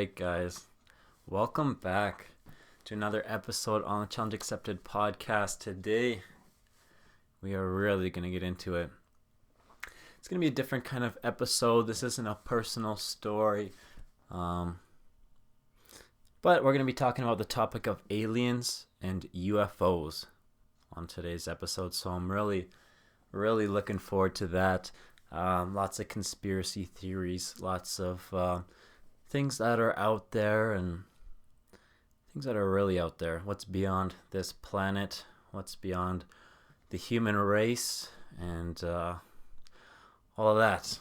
right, guys. Welcome back to another episode on the Challenge Accepted podcast. Today, we are really going to get into it. It's going to be a different kind of episode. This isn't a personal story. But we're going to be talking about the topic of aliens and UFOs on today's episode. So I'm really looking forward to that. Lots of conspiracy theories, lots of things that are out there and things that are really out there. What's beyond this planet? What's beyond the human race? And all of that.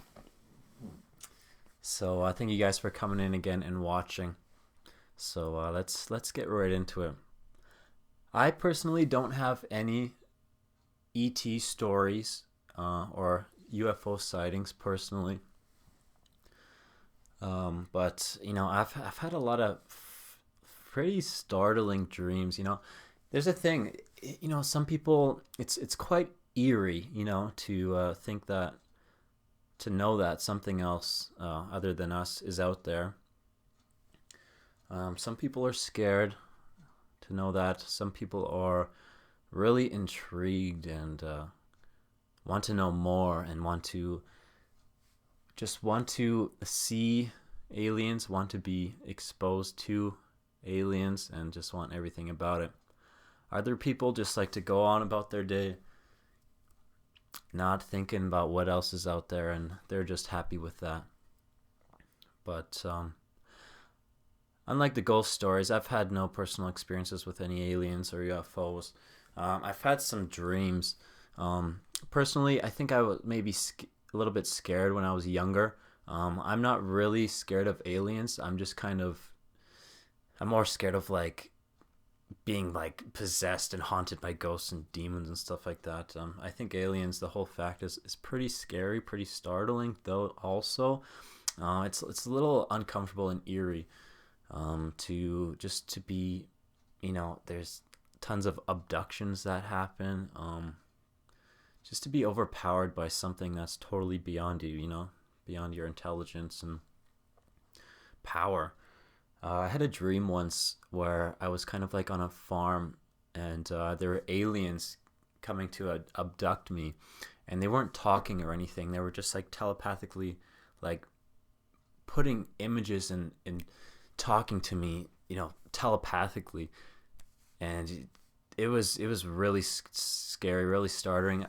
So thank you guys for coming in again and watching. So let's get right into it. I personally don't have any ET stories or UFO sightings personally. But I've had a lot of pretty startling dreams. There's a thing. Some people it's quite eerie. To think that, to know that something else other than us is out there. Some people are scared to know that. Some people are really intrigued and want to know more and want to see aliens, want to be exposed to aliens, and just want everything about it. Other people just like to go on about their day, not thinking about what else is out there, and they're just happy with that. But unlike the ghost stories, I've had no personal experiences with any aliens or UFOs. I've had some dreams. Personally, I think I was maybe a little bit scared when I was younger. I'm not really scared of aliens. I'm more scared of being possessed and haunted by ghosts and demons and stuff like that. I think aliens, the whole fact is pretty scary, pretty startling, though also it's a little uncomfortable and eerie to be, there's tons of abductions that happen. Just to be overpowered by something that's totally beyond you, beyond your intelligence and power. I had a dream once where I was kind of on a farm, and there were aliens coming to abduct me, and they weren't talking or anything. They were just telepathically putting images and talking to me, telepathically, and it was really scary, really startling.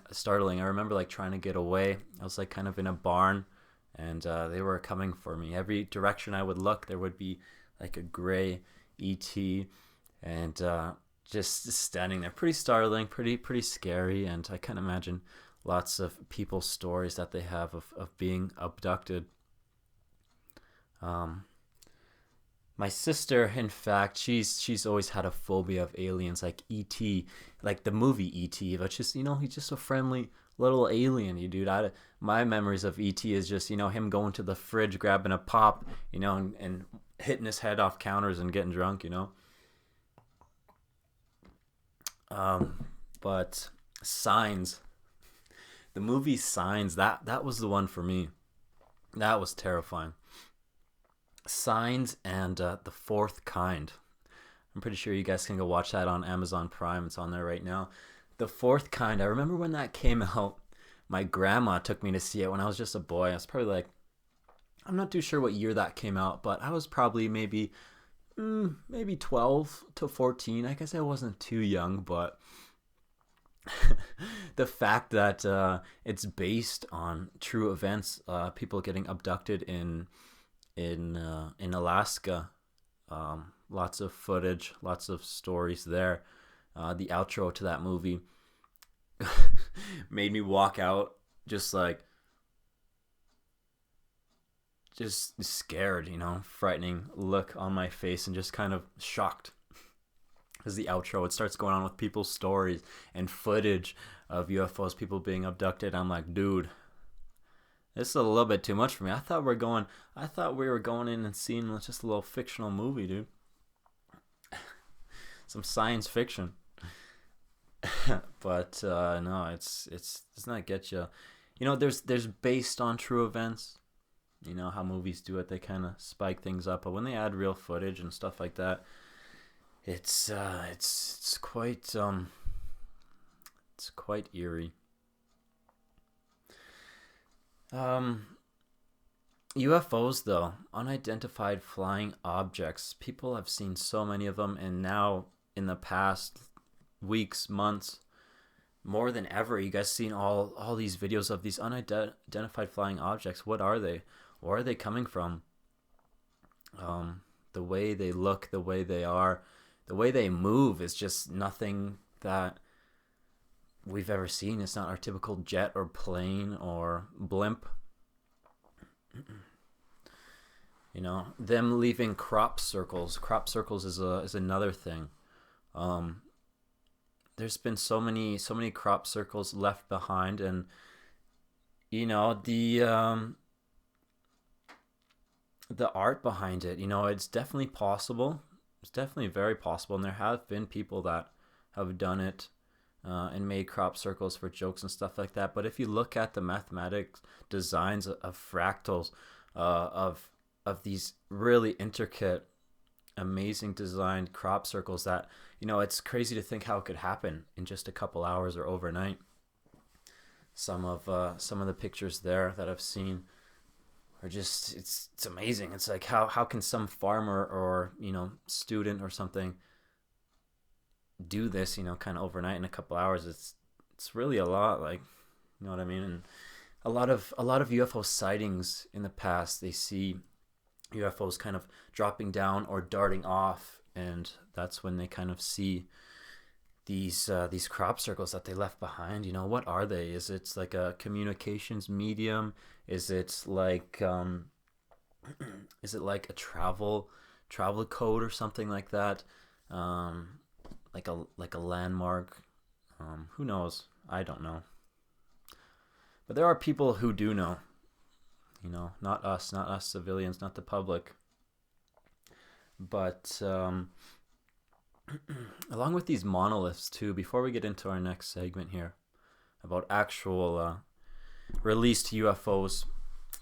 I remember trying to get away. I was kind of in a barn, and they were coming for me. Every direction I would look, there would be a gray ET, and just standing there. Pretty startling, pretty scary, and I can imagine lots of people's stories that they have of being abducted. My sister, in fact, she's always had a phobia of aliens, like E.T., like the movie E.T., but just, he's just a friendly little alien, dude. My memories of E.T. is just, him going to the fridge, grabbing a pop, and hitting his head off counters and getting drunk, But Signs, the movie Signs, that was the one for me. That was terrifying. Signs and The Fourth Kind. I'm pretty sure you guys can go watch that on Amazon Prime. It's on there right now. The Fourth Kind. I remember when that came out, my grandma took me to see it when I was just a boy. I was probably I'm not too sure what year that came out, but I was probably maybe 12 to 14. I guess I wasn't too young, but the fact that it's based on true events, people getting abducted in Alaska, lots of footage, lots of stories there. The outro to that movie made me walk out just scared, frightening look on my face, and just kind of shocked. Because the outro, it starts going on with people's stories and footage of UFOs, people being abducted. I'm like, dude, this is a little bit too much for me. I thought we were going in and seeing just a little fictional movie, dude. Some science fiction. But no, it's not get you. There's based on true events. You know how movies do it, they kind of spike things up, but when they add real footage and stuff like that, it's quite eerie. UFOs, though, unidentified flying objects. People have seen so many of them, and now in the past weeks, months, more than ever, you guys seen all these videos of these unidentified flying objects. What are they? Where are they coming from? The way they look, the way they are, the way they move is just nothing that we've ever seen. It's not our typical jet or plane or blimp. You know, them leaving crop circles. Crop circles is another thing. There's been so many crop circles left behind, and you know the art behind it. You know, it's definitely possible. It's definitely very possible, and there have been people that have done it and made crop circles for jokes and stuff like that. But if you look at the mathematics designs of fractals, of these really intricate, amazing designed crop circles, that, you know, it's crazy to think how it could happen in just a couple hours or overnight. Some of the pictures there that I've seen are just, it's amazing. It's like how can some farmer or, you know, student or something do this, you know, kind of overnight in a couple hours. It's really a lot, like, you know what I mean? And a lot of UFO sightings in the past, they see UFOs kind of dropping down or darting off, and that's when they kind of see these crop circles that they left behind. You know, what are they? Is it like a communications medium? Is it like a travel code or something like that? Like a landmark? Who knows? I don't know. But there are people who do know. You know, not us civilians, not the public. But along with these monoliths too, before we get into our next segment here about actual released UFOs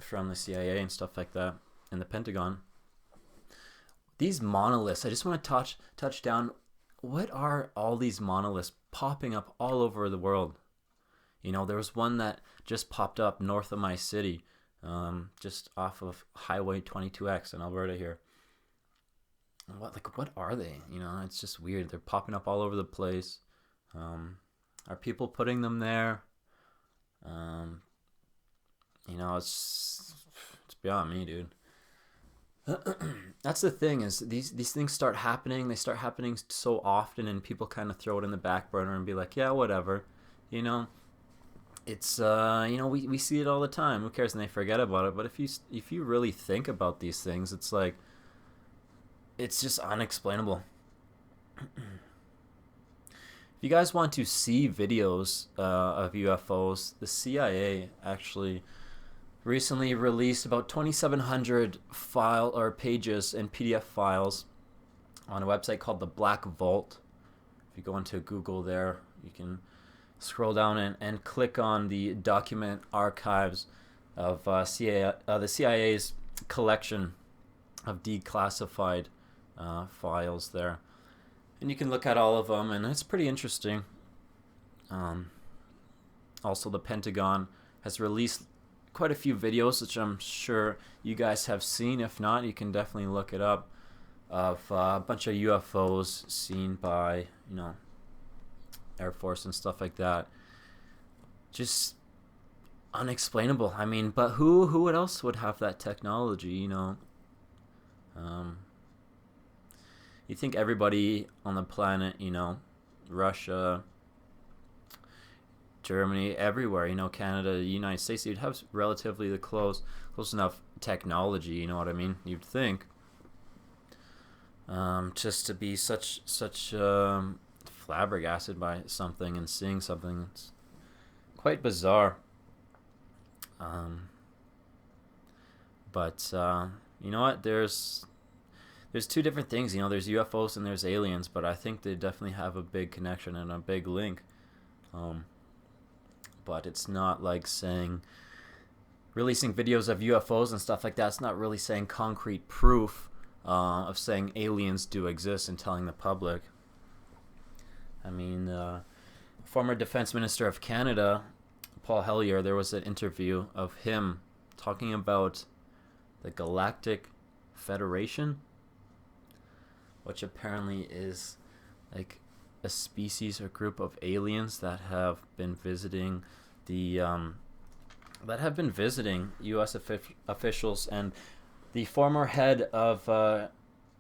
from the CIA and stuff like that, and the Pentagon, these monoliths, I just want to touch down. What are all these monoliths popping up all over the world? You know, there was one that just popped up north of my city, just off of Highway 22X in Alberta here. What are they? You know, it's just weird. They're popping up all over the place. Are people putting them there? You know, it's beyond me, dude. That's the thing, is these things start happening. They start happening so often, and people kind of throw it in the back burner and be like, yeah, whatever. You know, it's you know, we see it all the time. Who cares? And they forget about it. But if you really think about these things, it's like, it's just unexplainable. If you guys want to see videos of UFOs, the CIA actually recently released about 2,700 pages and PDF files on a website called the Black Vault. If you go into Google there, you can scroll down and click on the document archives of the CIA's collection of declassified files there, and you can look at all of them, and it's pretty interesting. Also, the Pentagon has released quite a few videos, which I'm sure you guys have seen. If not, you can definitely look it up, of a bunch of UFOs seen by, you know, Air Force and stuff like that. Just unexplainable. I mean, but who else would have that technology, you know? You think everybody on the planet, you know, Russia, Germany, everywhere, you know, Canada, the United States, you'd have relatively the close enough technology, you know what I mean? You'd think. Just to be such flabbergasted by something and seeing something, it's quite bizarre. But you know what? There's two different things. You know, there's UFOs and there's aliens, but I think they definitely have a big connection and a big link. But it's not like saying releasing videos of UFOs and stuff like that. It's not really saying concrete proof of saying aliens do exist and telling the public. I mean, former Defense Minister of Canada, Paul Hellyer, there was an interview of him talking about the Galactic Federation, which apparently is like a species or group of aliens that have been visiting the U.S. officials, and the former head of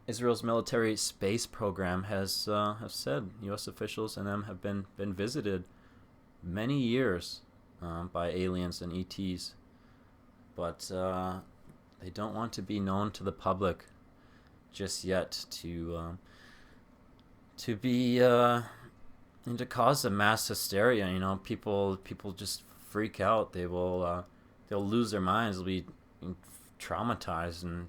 Israel's military space program have said U.S. officials and them have been visited many years by aliens and ETs, but they don't want to be known to the public just yet to be and to cause a mass hysteria. You know, people just freak out. They'll lose their minds. They'll be traumatized and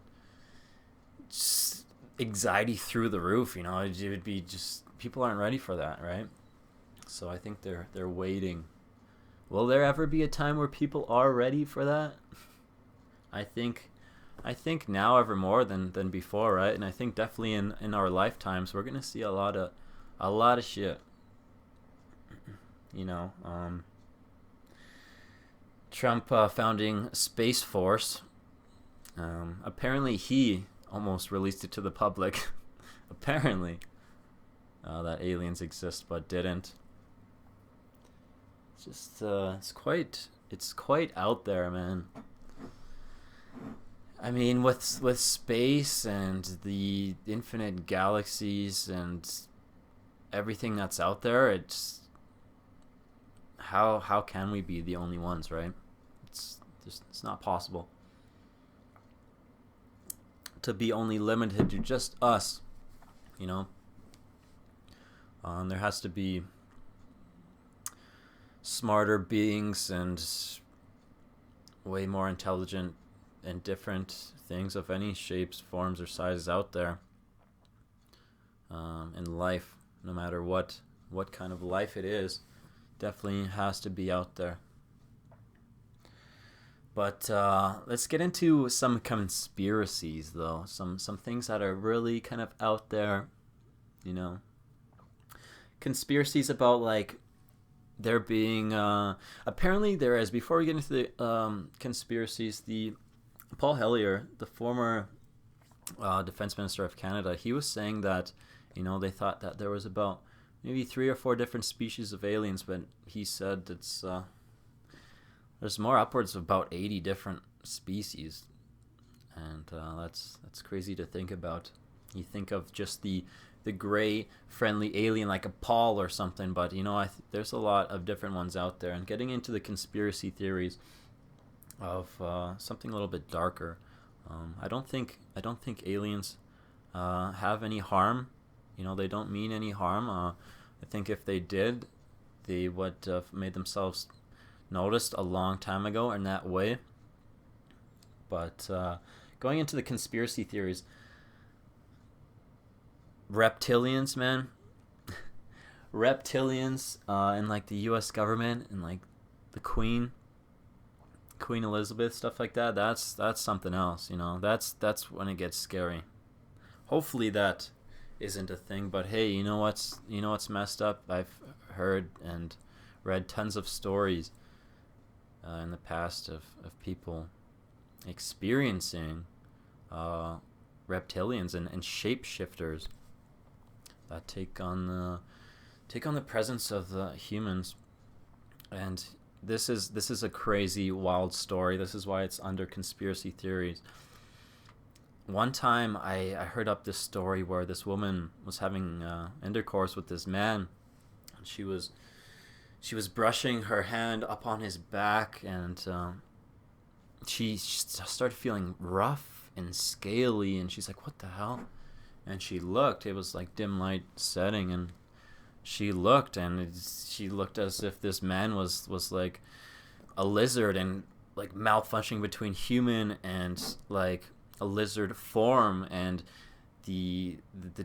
just anxiety through the roof. You know, it would be just, people aren't ready for that, right? So I think they're waiting. Will there ever be a time where people are ready for that? I think now ever more than before, right? And I think definitely in our lifetimes we're gonna see a lot of shit. You know, Trump founding Space Force. Apparently he almost released it to the public. Apparently, that aliens exist, but didn't. It's just it's quite out there, man. I mean, with space and the infinite galaxies and everything that's out there, it's how can we be the only ones, right? It's not possible to be only limited to just us, you know. There has to be smarter beings and way more intelligent and different things of any shapes, forms, or sizes out there in life, no matter what kind of life it is, definitely has to be out there. But let's get into some conspiracies, though. Some things that are really kind of out there, you know. Conspiracies about, like, there being apparently there is, before we get into the conspiracies, the Paul Hellyer, the former Defense Minister of Canada, he was saying that, you know, they thought that there was about maybe 3 or 4 different species of aliens, but he said it's there's more, upwards of about 80 different species, and that's crazy to think about. You think of just the gray friendly alien like a Paul or something, but you know, there's a lot of different ones out there. And getting into the conspiracy theories of something a little bit darker, I don't think aliens have any harm. You know, they don't mean any harm. I think if they did, they would have made themselves noticed a long time ago in that way. But going into the conspiracy theories, reptilians, man. Reptilians and like the U.S. government and like the Queen Elizabeth, stuff like that. That's something else, you know. That's when it gets scary. Hopefully that isn't a thing, but hey, you know what's messed up? I've heard and read tons of stories in the past of people experiencing reptilians and shapeshifters that take on the presence of humans. And this is a crazy, wild story. This is why it's under conspiracy theories. One time I heard up this story where this woman was having intercourse with this man, and she was brushing her hand up on his back, and she started feeling rough and scaly, and she's like, what the hell? And she looked, it was like dim light setting, and she looked as if this man was like a lizard, and like malfunctioning between human and like a lizard form, and the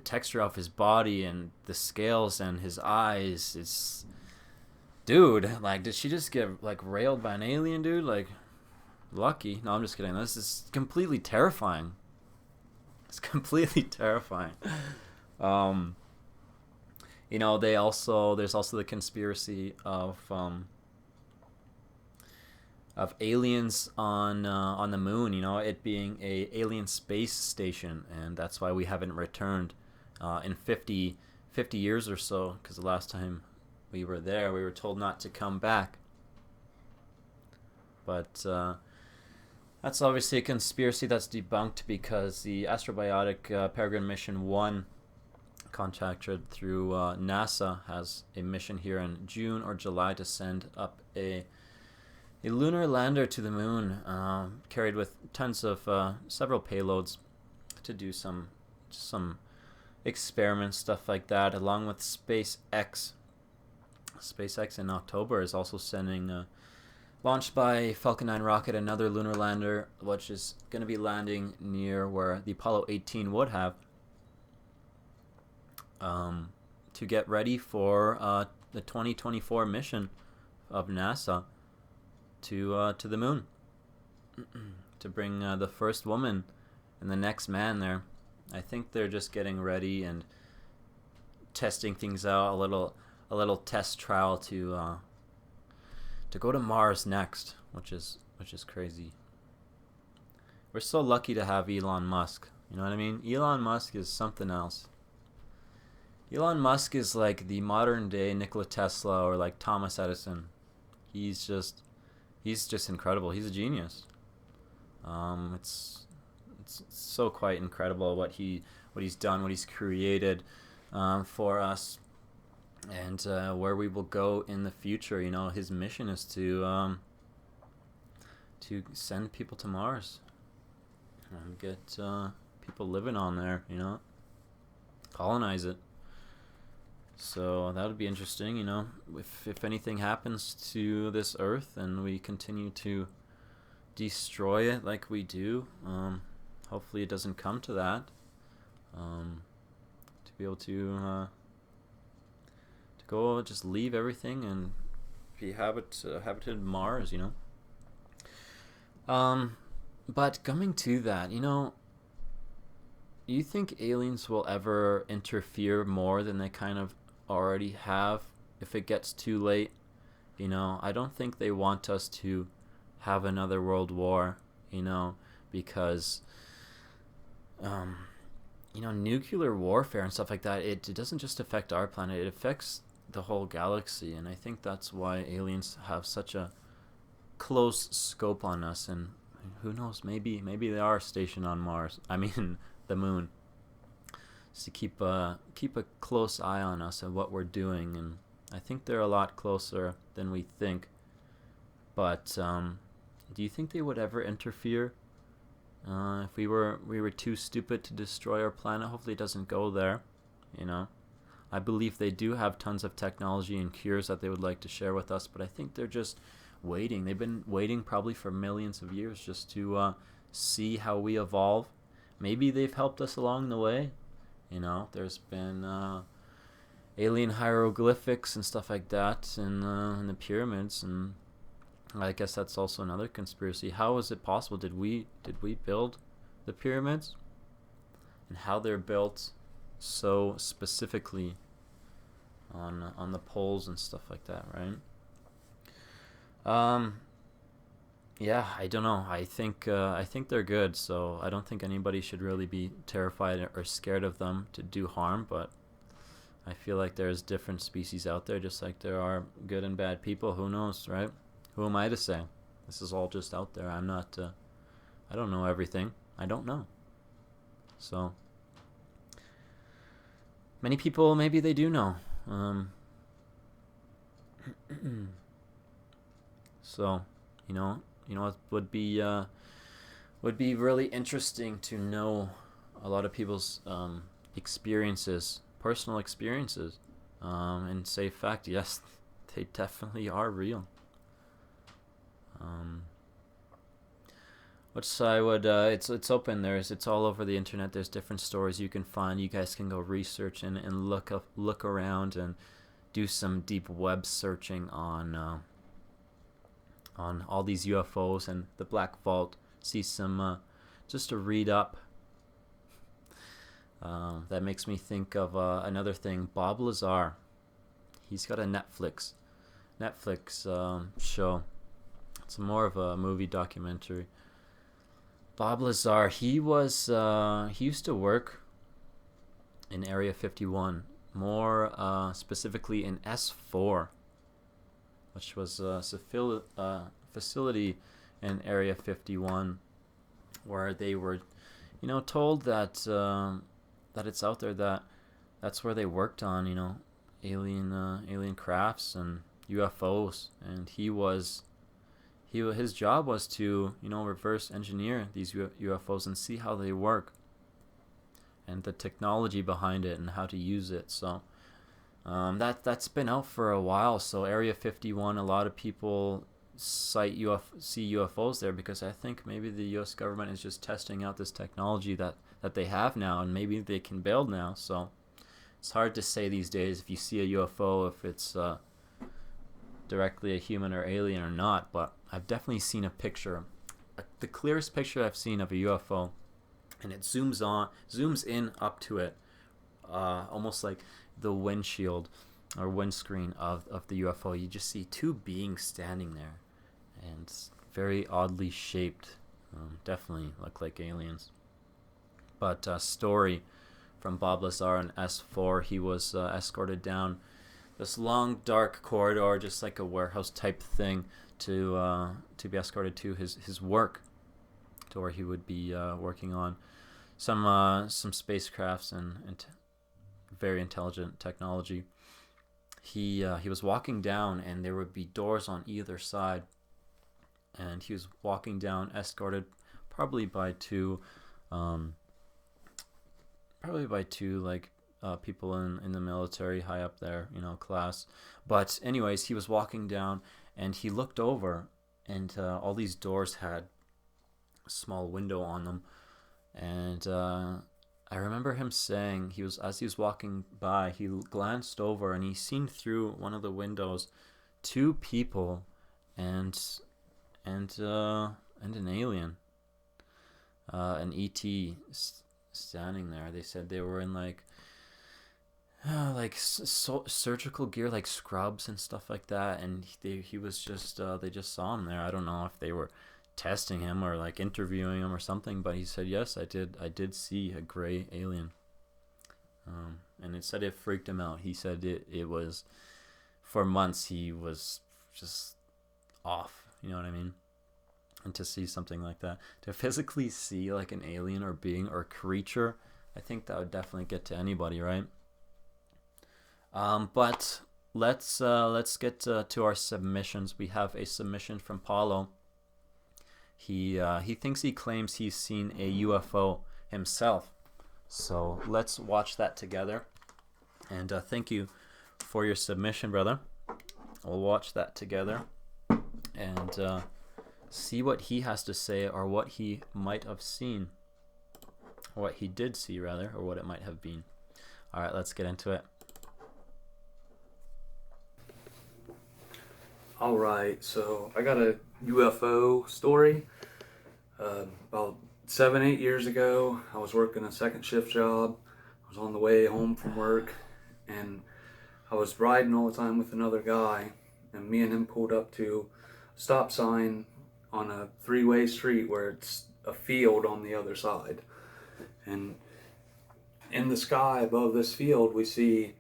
texture of his body and the scales and his eyes. It's, dude, like, did she just get like railed by an alien, dude? Like, lucky. No, I'm just kidding. This is completely terrifying. It's completely terrifying. You know, there's also the conspiracy of aliens on the moon. You know, it being a alien space station, and that's why we haven't returned in 50 years or so. Because the last time we were there, we were told not to come back. But that's obviously a conspiracy that's debunked because the Astrobiotic Peregrine Mission 1, contracted through NASA, has a mission here in June or July to send up a lunar lander to the moon, carried with tons of several payloads to do some experiments, stuff like that, along with SpaceX. SpaceX in October is also sending, launched by Falcon 9 rocket, another lunar lander, which is going to be landing near where the Apollo 18 would have, to get ready for the 2024 mission of NASA to the moon, to bring the first woman and the next man there. I think they're just getting ready and testing things out, a little test trial to go to Mars next, which is crazy. We're so lucky to have Elon Musk. You know what I mean? Elon Musk is something else. Elon Musk is like the modern day Nikola Tesla or like Thomas Edison. He's just incredible. He's a genius. It's so quite incredible what he's done, what he's created for us, and where we will go in the future. You know, his mission is to send people to Mars and get people living on there. You know, colonize it. So that would be interesting, you know, if anything happens to this Earth and we continue to destroy it like we do, hopefully it doesn't come to that, to be able to go just leave everything and be habited Mars, you know. But coming to that, you know, you think aliens will ever interfere more than they kind of already have if it gets too late? You know, I don't think they want us to have another world war, you know, because you know, nuclear warfare and stuff like that, it doesn't just affect our planet, it affects the whole galaxy, and I think that's why aliens have such a close scope on us. And who knows, maybe they are stationed on Mars, I mean the moon, to keep a close eye on us and what we're doing. And I think they're a lot closer than we think. But do you think they would ever interfere if we were too stupid to destroy our planet? Hopefully it doesn't go there, you know. I believe they do have tons of technology and cures that they would like to share with us, but I think they're just waiting. They've been waiting probably for millions of years just to see how we evolve. Maybe they've helped us along the way. You know, there's been alien hieroglyphics and stuff like that in the pyramids, and I guess that's also another conspiracy. How is it possible? Did we build the pyramids? And how they're built so specifically on the poles and stuff like that, right? Yeah, I don't know. I think they're good, so I don't think anybody should really be terrified or scared of them to do harm. But I feel like there's different species out there, just like there are good and bad people. Who knows, right? Who am I to say? This is all just out there. I'm not. I don't know everything. I don't know. So many people, maybe they do know. So you know, it would be really interesting to know a lot of people's experiences, personal experiences, and say fact, yes, they definitely are real. Which I would, it's open. It's all over the internet. There's different stories you can find. You guys can go research and look around and do some deep web searching on on all these UFOs and the Black Vault. See some, just to read up. That makes me think of another thing. Bob Lazar. He's got a Netflix show. It's more of a movie documentary. Bob Lazar. He used to work in Area 51, more specifically in S4, which was a facility in Area 51 where they were, told that that it's out there, that's where they worked on, alien crafts and UFOs, and his job was to, reverse engineer these UFOs and see how they work and the technology behind it and how to use it. So that's been out for a while. So Area 51, a lot of people see UFOs there because I think maybe the U.S. government is just testing out this technology that they have now, and maybe they can build now. So it's hard to say these days if you see a UFO, if it's directly a human or alien or not. But I've definitely seen a picture, the clearest picture I've seen of a UFO, and it zooms in up to it, almost like the windshield or windscreen of the UFO. You just see two beings standing there, and very oddly shaped. Definitely look like aliens. But story from Bob Lazar in S4. He was escorted down this long dark corridor, just like a warehouse type thing, to be escorted to his work, to where he would be working on some spacecrafts and very intelligent technology. He was walking down, and there would be doors on either side, and he was walking down, escorted probably by two people in the military, high up there, class. But anyways, he was walking down, and he looked over, and all these doors had a small window on them. And I remember him saying, as he was walking by, he glanced over and he seen through one of the windows two people and an alien, an ET standing there. They said they were in surgical gear, like scrubs and stuff like that, and he was just they just saw him there. I don't know if they were testing him or like interviewing him or something, but he said, yes, I did see a gray alien, and it said it freaked him out. He said it was, for months he was just off, you know what I mean? And to see something like that, to physically see like an alien or being or creature, I think that would definitely get to anybody, right? But let's get to our submissions. We have a submission from Paulo. He claims he's seen a UFO himself. So let's watch that together. And thank you for your submission, brother. We'll watch that together and see what he has to say, or what he might have seen, or what he did see rather, or what it might have been. All right, let's get into it. All right, so I got a UFO story. About 7-8 years ago, I was working a second shift job. I was on the way home from work, and I was riding all the time with another guy, and me and him pulled up to a stop sign on a three-way street where it's a field on the other side. And in the sky above this field, we see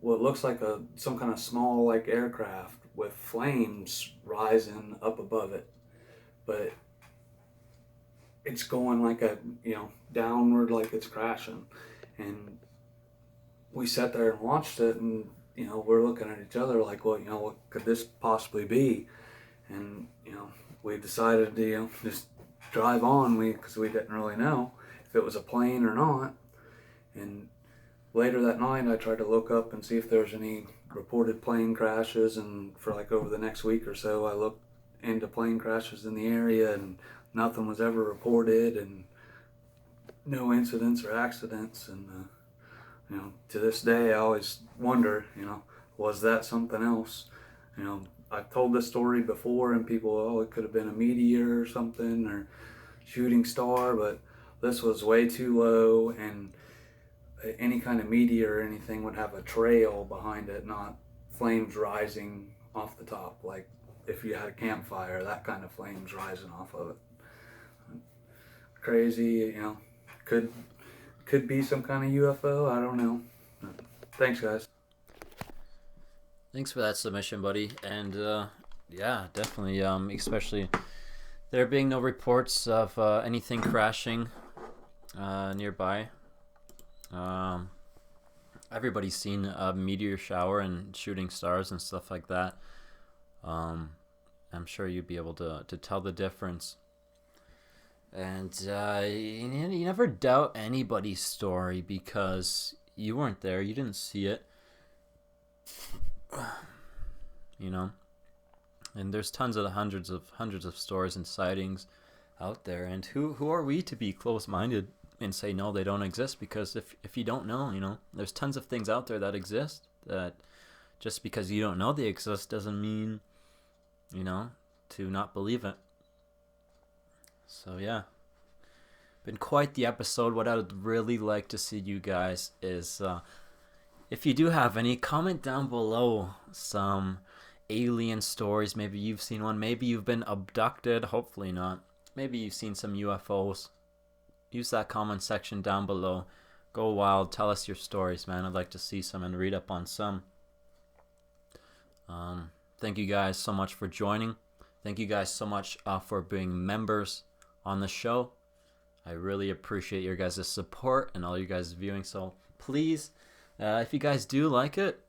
what looks like some kind of small like aircraft with flames rising up above it, but it's going like downward, like it's crashing. And we sat there and watched it, and we're looking at each other like, well, what could this possibly be? And we decided to just drive on, because we didn't really know if it was a plane or not. And later that night, I tried to look up and see if there's any reported plane crashes, and for over the next week or so, I looked into plane crashes in the area, and nothing was ever reported, and no incidents or accidents. And to this day, I always wonder, was that something else? I've told this story before, and people, oh, it could have been a meteor or something, or shooting star, but this was way too low, and any kind of meteor or anything would have a trail behind it, not flames rising off the top, like if you had a campfire, that kind of flames rising off of it. Crazy, you know. Could be some kind of UFO. I don't know. Thanks, guys. Thanks for that submission, buddy. And yeah, definitely. Especially there being no reports of anything crashing nearby. Everybody's seen a meteor shower and shooting stars and stuff like that. I'm sure you'd be able to tell the difference. And you never doubt anybody's story because you weren't there, you didn't see it. You know, and there's tons of hundreds of stories and sightings out there. And who are we to be close-minded and say no, they don't exist? Because if you don't know, you know, there's tons of things out there that exist. That just because you don't know they exist doesn't mean, you know, to not believe it. So yeah, been quite the episode. What I would really like to see you guys is if you do have any, comment down below some alien stories. Maybe you've seen one, maybe you've been abducted, hopefully not. Maybe you've seen some UFOs. Use that comment section down below. Go wild, tell us your stories, man. I'd like to see some and read up on some. Thank you guys so much for joining. Thank you guys so much for being members on the show. I really appreciate your guys' support and all you guys viewing. So please, if you guys do like it,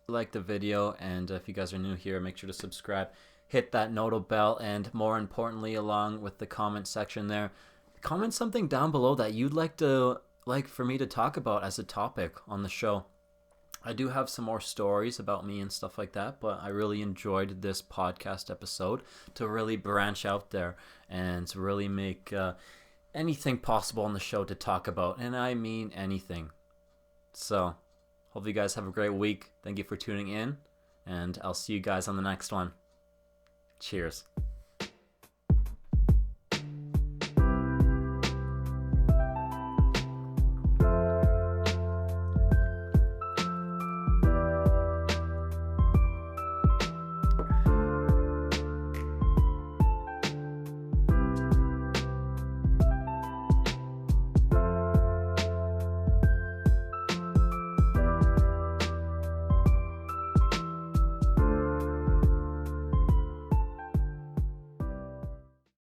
like the video, and if you guys are new here, make sure to subscribe, hit that notable bell, and more importantly, along with the comment section there, comment something down below that you'd like for me to talk about as a topic on the show. I do have some more stories about me and stuff like that, but I really enjoyed this podcast episode to really branch out there and to really make anything possible on the show to talk about, and I mean anything. So, hope you guys have a great week. Thank you for tuning in, and I'll see you guys on the next one. Cheers.